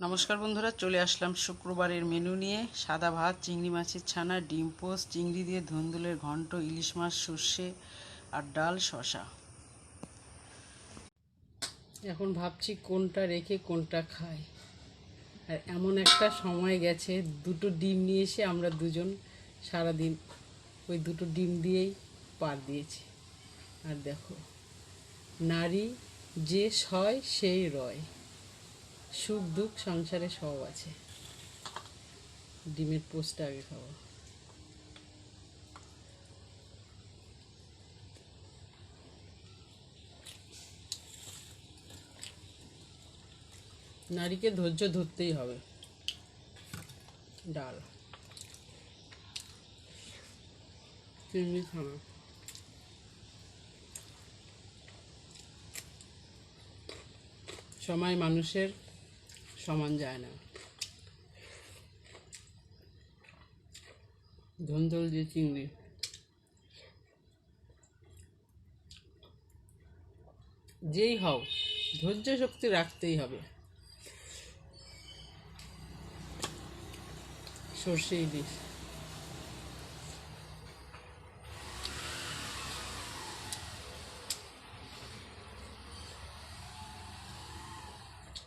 নমস্কার বন্ধুরা, চলে আসলাম শুক্রবারের মেনু নিয়ে। সাদা ভাত, চিংড়ি মাছের ছানা, ডিম পোস্ট, চিংড়ি দিয়ে ধুন্দুলের ঘন্ট, ইলিশ মাছ, সর্ষে আর ডাল, শশা। এখন ভাবছি কোনটা রেখে কোনটা খাই। আর এমন একটা সময় গেছে, দুটো ডিম নিয়ে এসে আমরা দুজন সারাদিন ওই দুটো ডিম দিয়েই পার দিয়েছি। আর দেখো, নারী যে সয় সেই রয়, সুখ দুঃখ সংসারে সব আছে। ডিমের পোস্টটা আগে খাবো। নারীকে ধৈর্য ধরতেই হবে। ডাল, চিংড়ি ছানা, সময় মানুষের সমান যায় না। ধুন্দুল দিয়ে চিংড়ি, যেই হও ধৈর্য শক্তি রাখতেই হবে। সর্ষে ইলিশ।